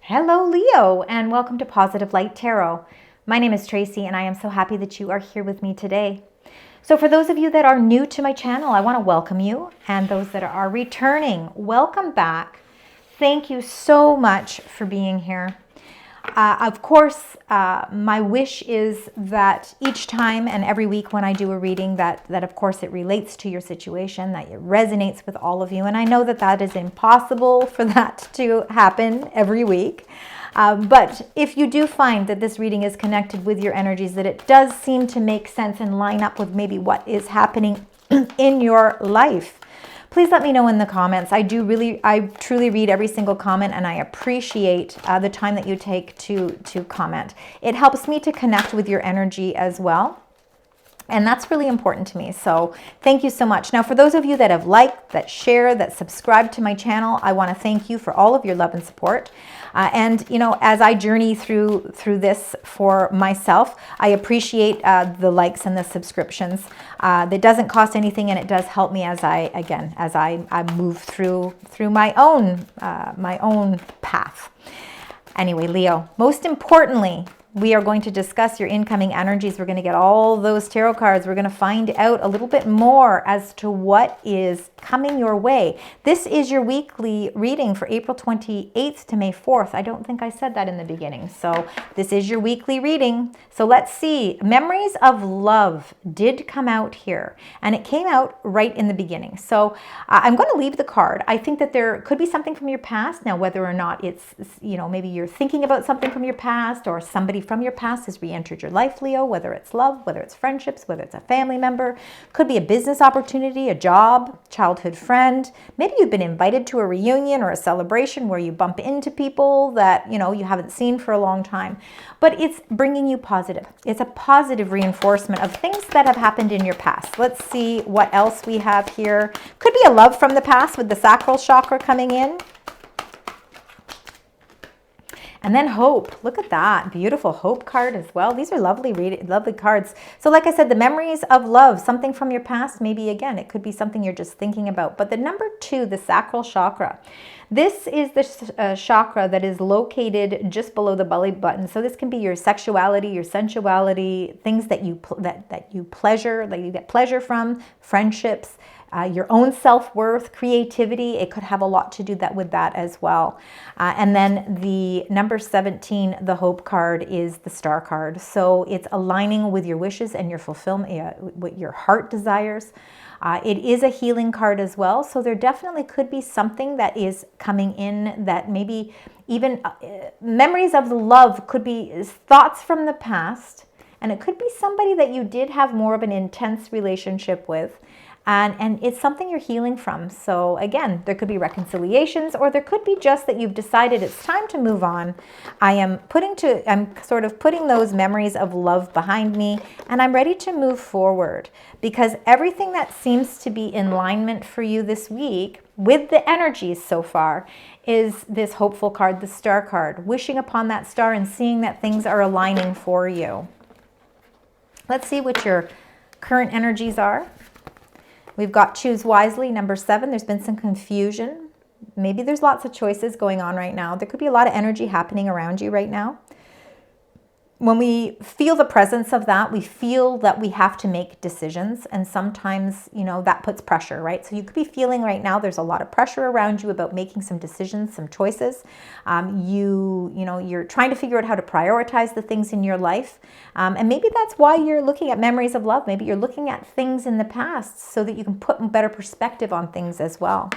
Hello, Leo, and welcome to Positive Light Tarot. My name is Tracy, and I am so happy that you are here with me today. So for those of you that are new to my channel, I want to welcome you, and those that are returning, welcome back. Thank you so much for being here. Of course, my wish is that each time and every week when I do a reading that of course it relates to your situation, that it resonates with all of you. And I know that that is impossible for that to happen every week. But if you do find that this reading is connected with your energies, that it does seem to make sense and line up with maybe what is happening in your life, please let me know in the comments. I truly read every single comment, and I appreciate the time that you take to comment. It helps me to connect with your energy as well. And that's really important to me. So thank you so much. Now, for those of you that have liked, that share, that subscribe to my channel, I want to thank you for all of your love and support. And, you know, as I journey through this for myself, I appreciate the likes and the subscriptions. That doesn't cost anything, and it does help me as I move through my own path. Anyway, Leo, most importantly, we are going to discuss your incoming energies. We're going to get all those tarot cards. We're going to find out a little bit more as to what is coming your way. This is your weekly reading for April 28th to May 4th. I don't think I said that in the beginning. So this is your weekly reading. So let's see. Memories of Love did come out here, and it came out right in the beginning. So I'm going to leave the card. I think that there could be something from your past. Now, whether or not it's, you know, maybe you're thinking about something from your past, or somebody from your past has re-entered your life, Leo, whether it's love, whether it's friendships, whether it's a family member, could be a business opportunity, a job, childhood friend. Maybe you've been invited to a reunion or a celebration where you bump into people that, you know, you haven't seen for a long time. But it's bringing you positive. It's a positive reinforcement of things that have happened in your past. Let's see what else we have here. Could be a love from the past with the sacral chakra coming in. And then hope. Look at that. Beautiful hope card as well. These are lovely cards. So like I said, the memories of love, something from your past, maybe again, it could be something you're just thinking about. But the number 2, the sacral chakra. This is the chakra that is located just below the belly button. So this can be your sexuality, your sensuality, things that you pleasure, that you get pleasure from, friendships, your own self-worth, creativity. It could have a lot to do with that as well. And then the number 17, the hope card, is the star card. So it's aligning with your wishes and your fulfillment, what your heart desires. It is a healing card as well. So there definitely could be something that is coming in that maybe even memories of the love could be thoughts from the past. And it could be somebody that you did have more of an intense relationship with. And it's something you're healing from. So again, there could be reconciliations, or there could be just that you've decided it's time to move on. I'm sort of putting those memories of love behind me, and I'm ready to move forward, because everything that seems to be in alignment for you this week with the energies so far is this hopeful card, the star card, wishing upon that star and seeing that things are aligning for you. Let's see what your current energies are. We've got choose wisely, number 7. There's been some confusion. Maybe there's lots of choices going on right now. There could be a lot of energy happening around you right now. When we feel the presence of that, we feel that we have to make decisions. And sometimes, you know, that puts pressure, right? So you could be feeling right now there's a lot of pressure around you about making some decisions, some choices. You're trying to figure out how to prioritize the things in your life. And maybe that's why you're looking at memories of love. Maybe you're looking at things in the past so that you can put better perspective on things as well.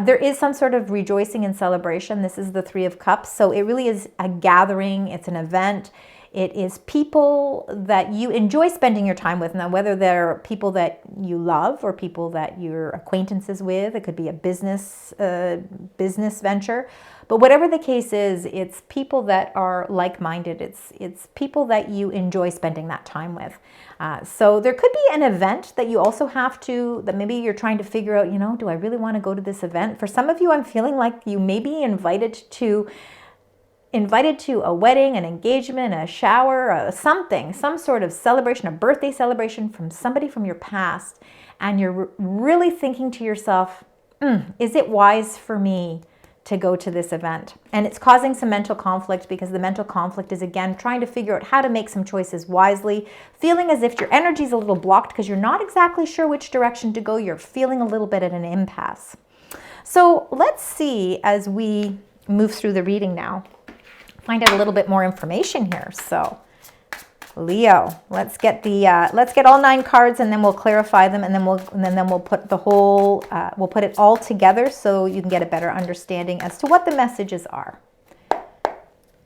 There is some sort of rejoicing and celebration. This is the 3 of Cups. So it really is a gathering. It's an event. It is people that you enjoy spending your time with. Now, whether they're people that you love or people that you're acquaintances with, it could be a business venture. But whatever the case is, it's people that are like-minded. It's people that you enjoy spending that time with. So there could be an event that you also that maybe you're trying to figure out, you know, do I really want to go to this event? For some of you, I'm feeling like you may be invited to a wedding, an engagement, a shower, some sort of celebration, a birthday celebration from somebody from your past. And you're really thinking to yourself, is it wise for me to go to this event. And it's causing some mental conflict because the mental conflict is, again, trying to figure out how to make some choices wisely, feeling as if your energy is a little blocked because you're not exactly sure which direction to go. You're feeling a little bit at an impasse. So let's see, as we move through the reading now, find out a little bit more information here. So Leo, let's get all 9 cards, and then we'll clarify them, and then we'll put the whole we'll put it all together so you can get a better understanding as to what the messages are.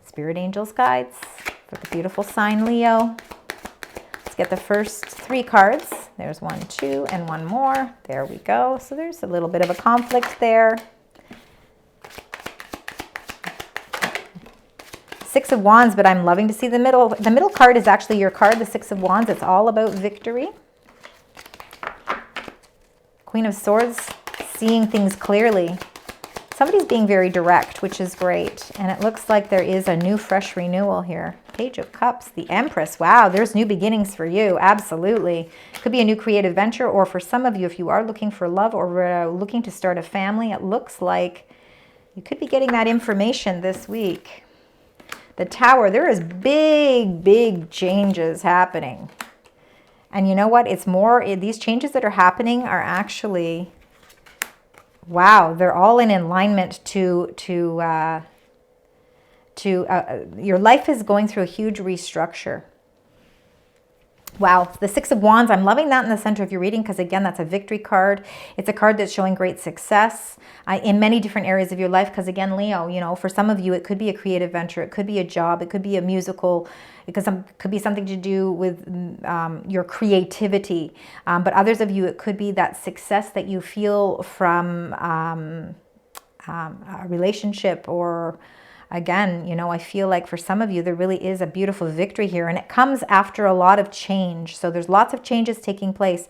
Spirit angels, guides for the beautiful sign Leo. Let's get the first 3 cards. There's 1, 2, and 1 more. There we go. So there's a little bit of a conflict there. 6 of Wands, but I'm loving to see the middle. The middle card is actually your card, the 6 of Wands. It's all about victory. Queen of Swords, seeing things clearly. Somebody's being very direct, which is great. And it looks like there is a new, fresh renewal here. Page of Cups, the Empress. Wow, there's new beginnings for you. Absolutely. Could be a new creative venture, or for some of you, if you are looking for love or looking to start a family, it looks like you could be getting that information this week. The Tower, there is big, big changes happening. And you know what? It's more, these changes that are happening are actually, wow, they're all in alignment to your life is going through a huge restructure. Wow, the 6 of Wands, I'm loving that in the center of your reading because, again, that's a victory card. It's a card that's showing great success in many different areas of your life because, again, Leo, you know, for some of you, it could be a creative venture. It could be a job. It could be a musical. It could be something to do with your creativity. But others of you, it could be that success that you feel from a relationship or... Again, you know, I feel like for some of you, there really is a beautiful victory here, and it comes after a lot of change. So there's lots of changes taking place.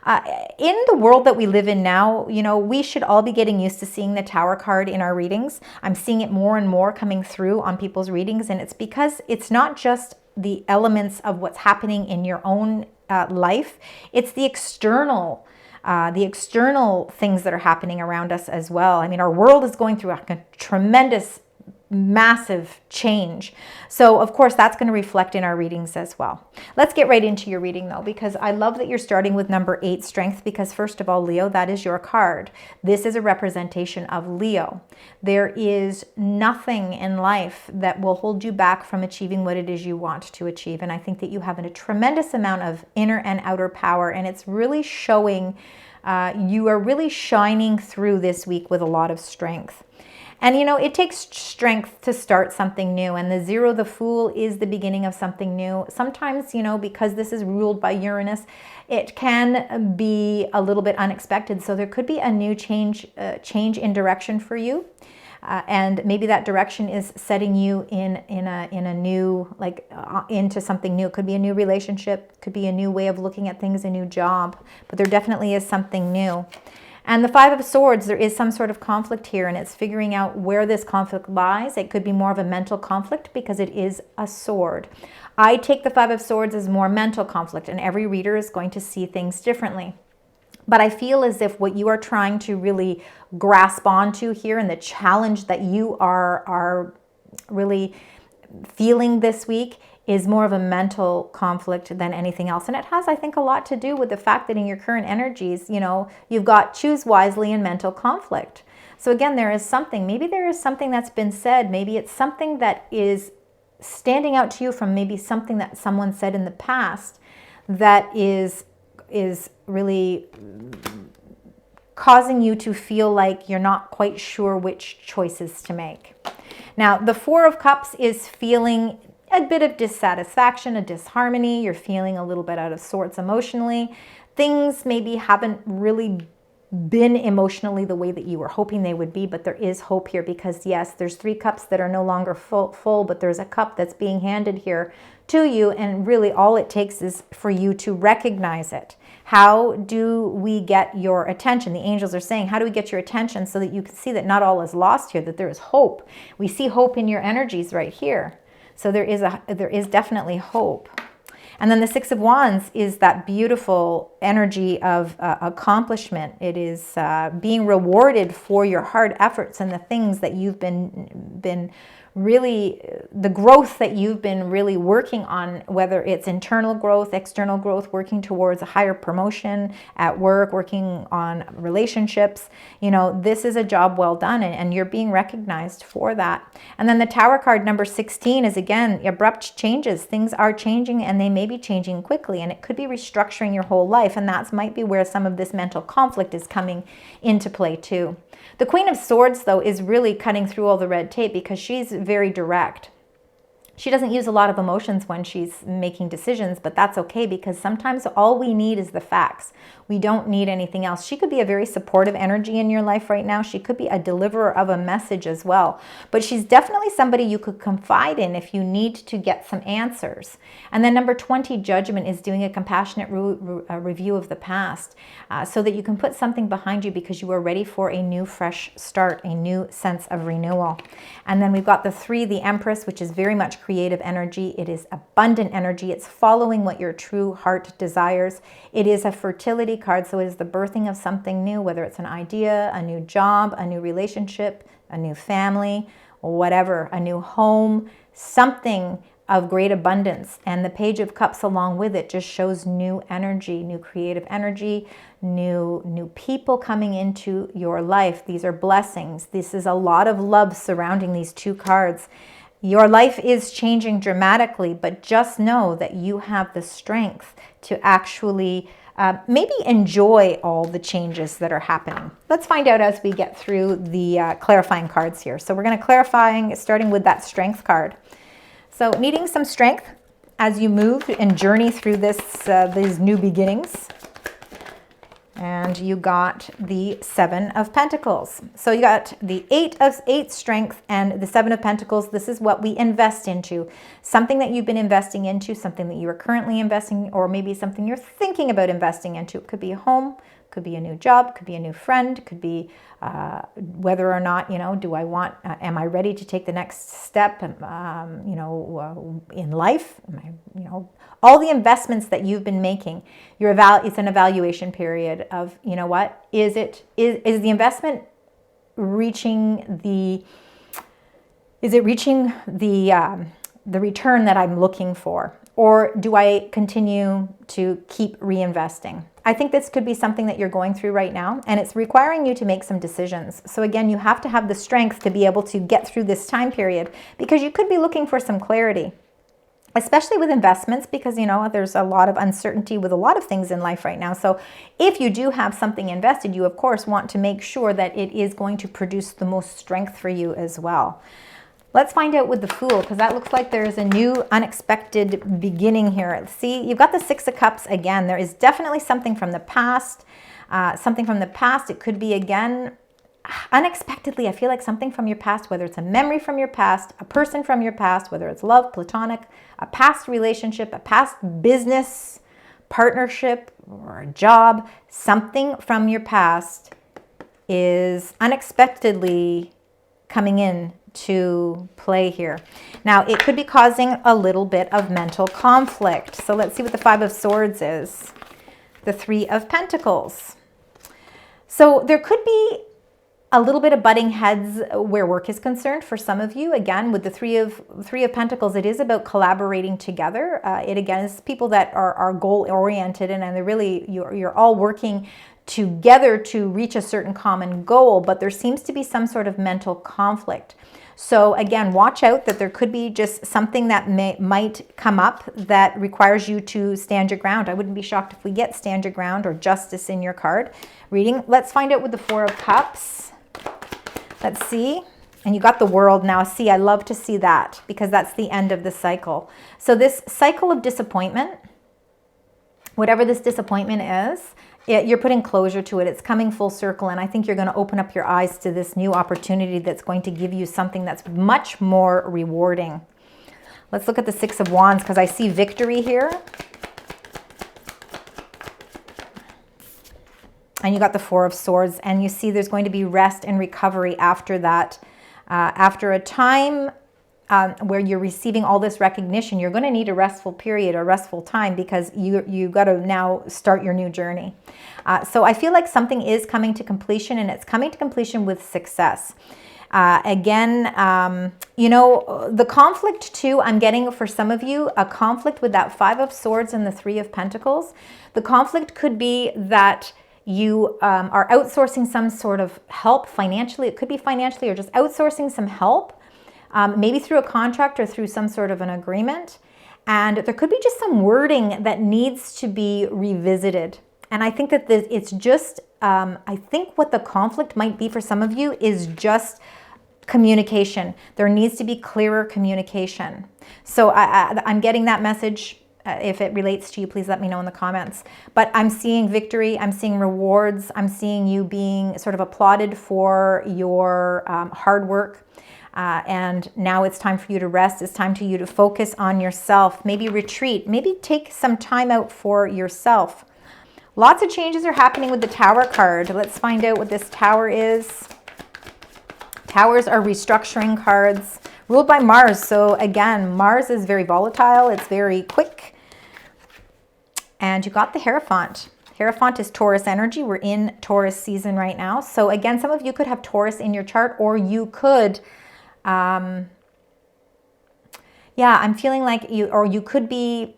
In the world that we live in now, you know, we should all be getting used to seeing the Tower card in our readings. I'm seeing it more and more coming through on people's readings, and it's because it's not just the elements of what's happening in your own life. It's the external things that are happening around us as well. I mean, our world is going through a tremendous massive change. So of course that's going to reflect in our readings as well. Let's get right into your reading though, because I love that you're starting with number 8, Strength, because first of all, Leo, that is your card. This is a representation of Leo. There is nothing in life that will hold you back from achieving what it is you want to achieve. And I think that you have a tremendous amount of inner and outer power, and it's really showing, you are really shining through this week with a lot of strength. And, you know, it takes strength to start something new. And the 0, the Fool, is the beginning of something new. Sometimes, you know, because this is ruled by Uranus, it can be a little bit unexpected. So there could be a new change in direction for you. And maybe that direction is setting you in a new, into something new. It could be a new relationship. It could be a new way of looking at things, a new job. But there definitely is something new. And the 5 of Swords, there is some sort of conflict here, and it's figuring out where this conflict lies. It could be more of a mental conflict because it is a sword. I take the 5 of Swords as more mental conflict, and every reader is going to see things differently. But I feel as if what you are trying to really grasp onto here, and the challenge that you are really feeling this week, is more of a mental conflict than anything else. And it has, I think, a lot to do with the fact that in your current energies, you know, you've got choose wisely and mental conflict. So again, there is something, maybe there is something that's been said. Maybe it's something that is standing out to you from maybe something that someone said in the past that is really causing you to feel like you're not quite sure which choices to make. Now, the 4 of Cups is feeling a bit of dissatisfaction, a disharmony. You're feeling a little bit out of sorts emotionally. Things maybe haven't really been emotionally the way that you were hoping they would be, but there is hope here because, yes, there's 3 cups that are no longer full, but there's a cup that's being handed here to you, and really all it takes is for you to recognize it. How do we get your attention? The angels are saying, how do we get your attention so that you can see that not all is lost here, that there is hope? We see hope in your energies right here. So there is definitely hope. And then the Six of Wands is that beautiful energy of accomplishment. It is being rewarded for your hard efforts and the things that you've been really, the growth that you've been really working on, whether it's internal growth, external growth, working towards a higher promotion at work, working on relationships. You know, this is a job well done, and you're being recognized for that. And then the Tower card, number 16, is again abrupt changes. Things are changing, and they may be changing quickly, and it could be restructuring your whole life, and that might be where some of this mental conflict is coming into play too. The Queen of Swords, though, is really cutting through all the red tape because she's very direct. She doesn't use a lot of emotions when she's making decisions, but that's okay because sometimes all we need is the facts. We don't need anything else. She could be a very supportive energy in your life right now. She could be a deliverer of a message as well. But she's definitely somebody you could confide in if you need to get some answers. And then number 20, Judgment, is doing a compassionate review of the past so that you can put something behind you because you are ready for a new, fresh start, a new sense of renewal. And then we've got the 3, the Empress, which is very much creative energy. It is abundant energy. It's following what your true heart desires. It is a fertility card, so it is the birthing of something new, whether it's an idea, a new job, a new relationship, a new family, whatever, a new home, something of great abundance. And the Page of Cups along with it just shows new energy, new creative energy, new people coming into your life. These are blessings. This is a lot of love surrounding these 2 cards. Your life is changing dramatically, but just know that you have the strength to actually maybe enjoy all the changes that are happening. Let's find out as we get through the clarifying cards here. So we're going to clarifying, starting with that Strength card. So needing some strength as you move and journey through these new beginnings. And you got the 7 of Pentacles. So you got the 8 strength and the 7 of Pentacles. This is what we invest into. Something that you've been investing into, something that you are currently investing, or maybe something you're thinking about investing into. It could be a home, could be a new job, could be a new friend, could be whether or not, do I want, am I ready to take the next step, in life? Am I, all the investments that you've been making, it's an evaluation period of, is the investment reaching the return that I'm looking for? Or do I continue to keep reinvesting? I think this could be something that you're going through right now, and it's requiring you to make some decisions. So again, you have to have the strength to be able to get through this time period because you could be looking for some clarity, especially with investments, because there's a lot of uncertainty with a lot of things in life right now. So if you do have something invested, you of course want to make sure that it is going to produce the most strength for you as well. Let's find out with the Fool, because that looks like there's a new unexpected beginning here. See, you've got the 6 of Cups again. There is definitely something from the past. It could be, again, unexpectedly, I feel like something from your past, whether it's a memory from your past, a person from your past, whether it's love, platonic, a past relationship, a past business partnership, or a job. Something from your past is unexpectedly coming in to play here. Now, it could be causing a little bit of mental conflict. So let's see what the 5 of Swords is. The 3 of Pentacles. So there could be a little bit of butting heads where work is concerned for some of you. Again, with the 3 of Pentacles, it is about collaborating together. It again is people that are goal-oriented, and they're really, you're all working together to reach a certain common goal, but there seems to be some sort of mental conflict. So again, watch out that there could be just something that might come up that requires you to stand your ground. I wouldn't be shocked if we get stand your ground or justice in your card reading. Let's find out with the 4 of Cups. Let's see. And you got the World now. See, I love to see that because that's the end of the cycle. So this cycle of disappointment, whatever this disappointment is, you're putting closure to it. It's coming full circle, and I think you're going to open up your eyes to this new opportunity that's going to give you something that's much more rewarding. Let's look at the 6 of Wands because I see victory here. And you got the 4 of Swords, and you see there's going to be rest and recovery after that. After a time where you're receiving all this recognition, you're going to need a restful period or restful time, because you got to now start your new journey. So I feel like something is coming to completion, and it's coming to completion with success. Again, you know, the conflict too, I'm getting for some of you, a conflict with that 5 of Swords and the 3 of Pentacles. The conflict could be that you are outsourcing some sort of help financially. It could be financially, or just outsourcing some help, maybe through a contract or through some sort of an agreement. And there could be just some wording that needs to be revisited. And I think that it's just, I think what the conflict might be for some of you is just communication. There needs to be clearer communication. So I'm getting that message. If it relates to you, please let me know in the comments. But I'm seeing victory. I'm seeing rewards. I'm seeing you being sort of applauded for your hard work. And now it's time for you to rest. It's time for you to focus on yourself. Maybe retreat. Maybe take some time out for yourself. Lots of changes are happening with the Tower card. Let's find out what this Tower is. Towers are restructuring cards ruled by Mars. So again, Mars is very volatile. It's very quick. And you got the Hierophant. Hierophant is Taurus energy. We're in Taurus season right now. So again, some of you could have Taurus in your chart, or you could, yeah, I'm feeling like you could be,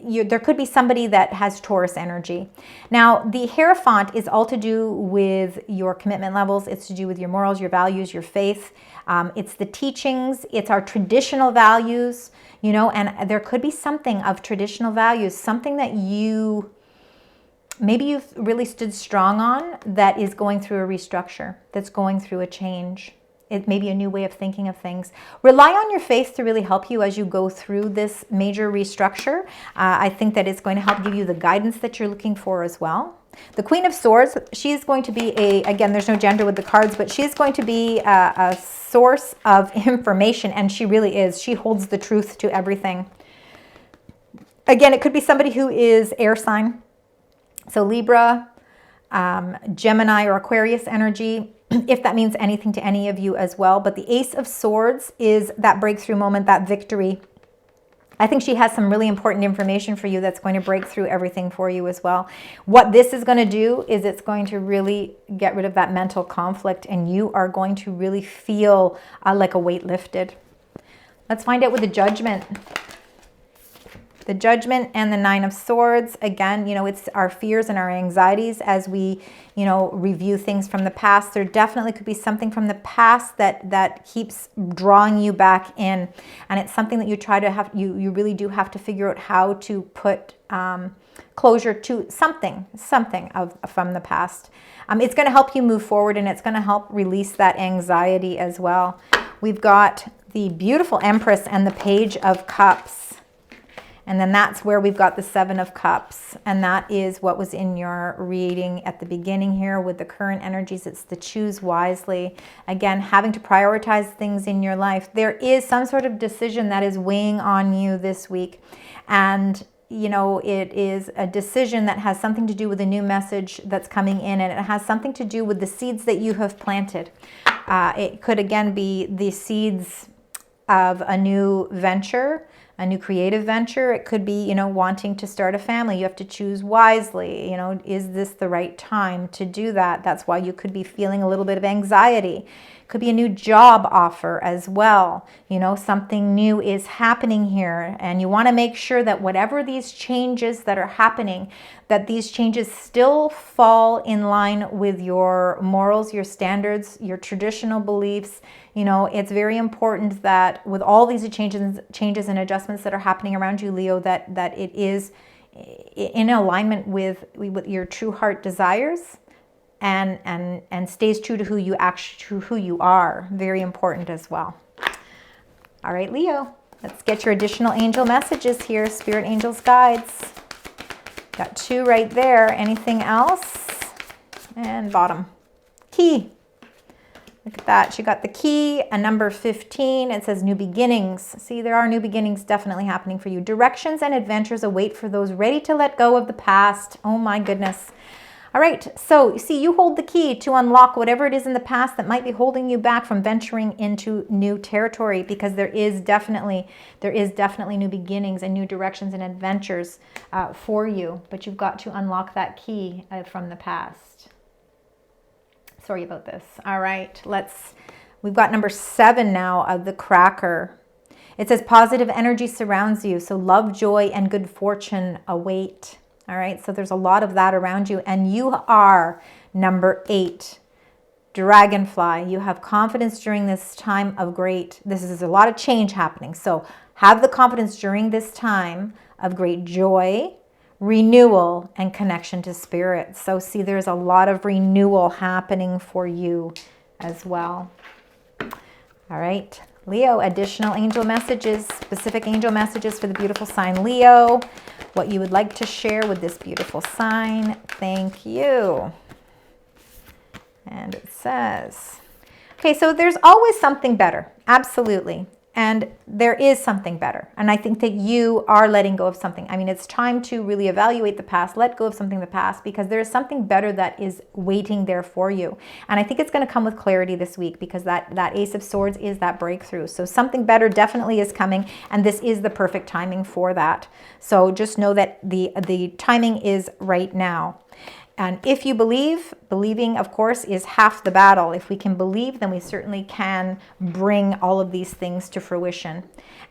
there could be somebody that has Taurus energy. Now, the Hierophant is all to do with your commitment levels. It's to do with your morals, your values, your faith. It's the teachings. It's our traditional values, you know, and there could be something of traditional values, something that maybe you've really stood strong on, that is going through a restructure, that's going through a change. It may be a new way of thinking of things. Rely on your faith to really help you as you go through this major restructure. I think that it's going to help give you the guidance that you're looking for as well. The Queen of Swords, she's going to be again, there's no gender with the cards, but she's going to be a source of information, and she really is. She holds the truth to everything. Again, it could be somebody who is air sign. So Libra, Gemini, or Aquarius energy, if that means anything to any of you as well. But the Ace of Swords is that breakthrough moment, that victory. I think she has some really important information for you that's going to break through everything for you as well. What this is going to do is it's going to really get rid of that mental conflict, and you are going to really feel like a weight lifted. Let's find out with the Judgment. The Judgment and the 9 of Swords. Again, you know, it's our fears and our anxieties as we, you know, review things from the past. There definitely could be something from the past that keeps drawing you back in. And it's something that you try to have, you really do have to figure out how to put closure to something from the past. It's going to help you move forward, and it's going to help release that anxiety as well. We've got the beautiful Empress and the Page of Cups. And then that's where we've got the 7 of Cups. And that is what was in your reading at the beginning here with the current energies. It's the choose wisely. Again, having to prioritize things in your life. There is some sort of decision that is weighing on you this week. And, you know, it is a decision that has something to do with a new message that's coming in. And it has something to do with the seeds that you have planted. It could, again, be the seeds of a new venture, a new creative venture. It could be, you know, wanting to start a family. You have to choose wisely. You know, is this the right time to do that? That's why you could be feeling a little bit of anxiety. Could be a new job offer as well. You know, something new is happening here, and you want to make sure that whatever these changes that are happening, that these changes still fall in line with your morals, your standards, your traditional beliefs. You know, it's very important that with all these changes and adjustments that are happening around you, Leo, that it is in alignment with your true heart desires. And stays true to who you are. Very important as well. All right, Leo, let's get your additional angel messages here. Spirit, angels, guides. Got 2 right there. Anything else? And bottom. Key. Look at that. She got the key, a number 15. It says new beginnings. See, there are new beginnings definitely happening for you. Directions and adventures await for those ready to let go of the past. Oh my goodness. All right, so you see, you hold the key to unlock whatever it is in the past that might be holding you back from venturing into new territory, because there is definitely new beginnings and new directions and adventures for you, but you've got to unlock that key from the past. Sorry about this. All right, we've got number 7 now of the cracker. It says positive energy surrounds you, so love, joy, and good fortune await. All right, so there's a lot of that around you, and you are number 8, dragonfly. You have confidence during this time of this is a lot of change happening. So have the confidence during this time of great joy, renewal, and connection to spirit. So see, there's a lot of renewal happening for you as well. All right, Leo, additional angel messages, specific angel messages for the beautiful sign Leo. What you would like to share with this beautiful sign. Thank you. And it says, okay, so there's always something better. Absolutely. And there is something better. And I think that you are letting go of something. I mean, it's time to really evaluate the past, let go of something in the past, because there is something better that is waiting there for you. And I think it's going to come with clarity this week, because that Ace of Swords is that breakthrough. So something better definitely is coming, and this is the perfect timing for that. So just know that the timing is right now. And if you believe, believing, of course, is half the battle. If we can believe, then we certainly can bring all of these things to fruition.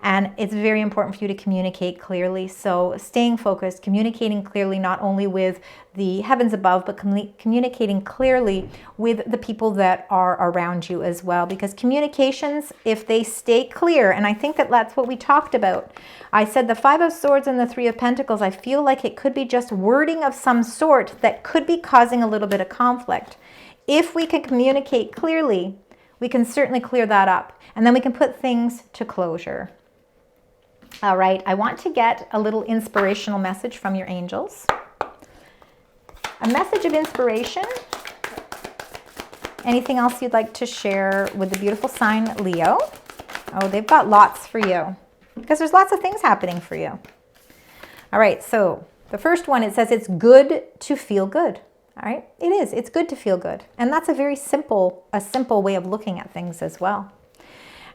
And it's very important for you to communicate clearly. So staying focused, communicating clearly, not only with the heavens above, but communicating clearly with the people that are around you as well. Because communications, if they stay clear, and I think that that's what we talked about. I said the 5 of Swords and the 3 of Pentacles, I feel like it could be just wording of some sort that could be causing a little bit of conflict. If we can communicate clearly, we can certainly clear that up. And then we can put things to closure. All right, I want to get a little inspirational message from your angels. A message of inspiration. Anything else you'd like to share with the beautiful sign Leo? Oh, they've got lots for you, because there's lots of things happening for you. All right, so the first one, it says it's good to feel good. All right, it is. It's good to feel good. And that's a very simple way of looking at things as well.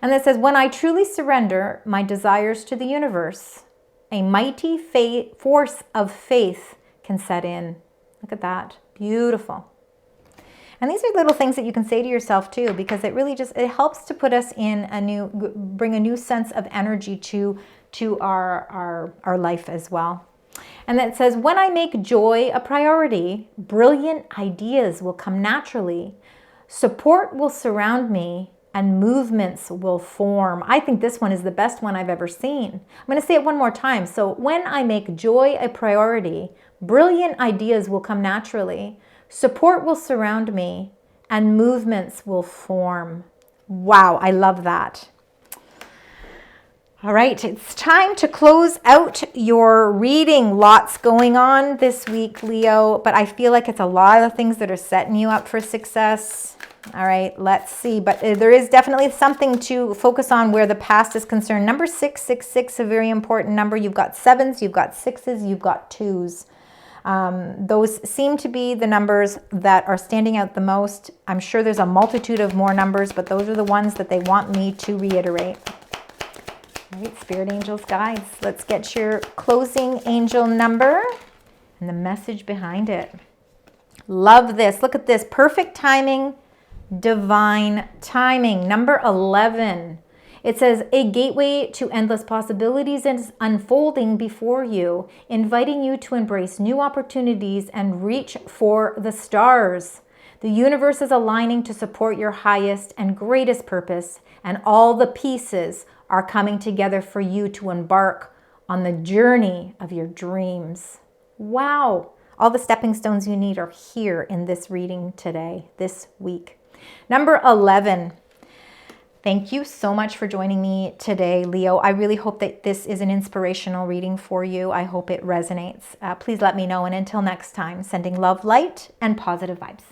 And it says, when I truly surrender my desires to the universe, a mighty force of faith can set in. Look at that. Beautiful. And these are little things that you can say to yourself too, because it really it helps to put us in bring a new sense of energy to our life as well. And then it says, when I make joy a priority, brilliant ideas will come naturally. Support will surround me, and movements will form. I think this one is the best one I've ever seen. I'm going to say it one more time. So when I make joy a priority, brilliant ideas will come naturally. Support will surround me, and movements will form. Wow, I love that. All right, it's time to close out your reading. Lots going on this week, Leo, but I feel like it's a lot of things that are setting you up for success. All right, let's see. But there is definitely something to focus on where the past is concerned. Number 666, a very important number. You've got 7s, you've got 6s, you've got 2s. Those seem to be the numbers that are standing out the most. I'm sure there's a multitude of more numbers, but those are the ones that they want me to reiterate. All right, Spirit Angels, guides. Let's get your closing angel number and the message behind it. Love this. Look at this. Perfect timing. Divine timing. Number 11. It says, a gateway to endless possibilities is unfolding before you, inviting you to embrace new opportunities and reach for the stars. The universe is aligning to support your highest and greatest purpose, and all the pieces are coming together for you to embark on the journey of your dreams. Wow. All the stepping stones you need are here in this reading today, this week. Number 11. Thank you so much for joining me today, Leo. I really hope that this is an inspirational reading for you. I hope it resonates. Please let me know. And until next time, sending love, light, and positive vibes.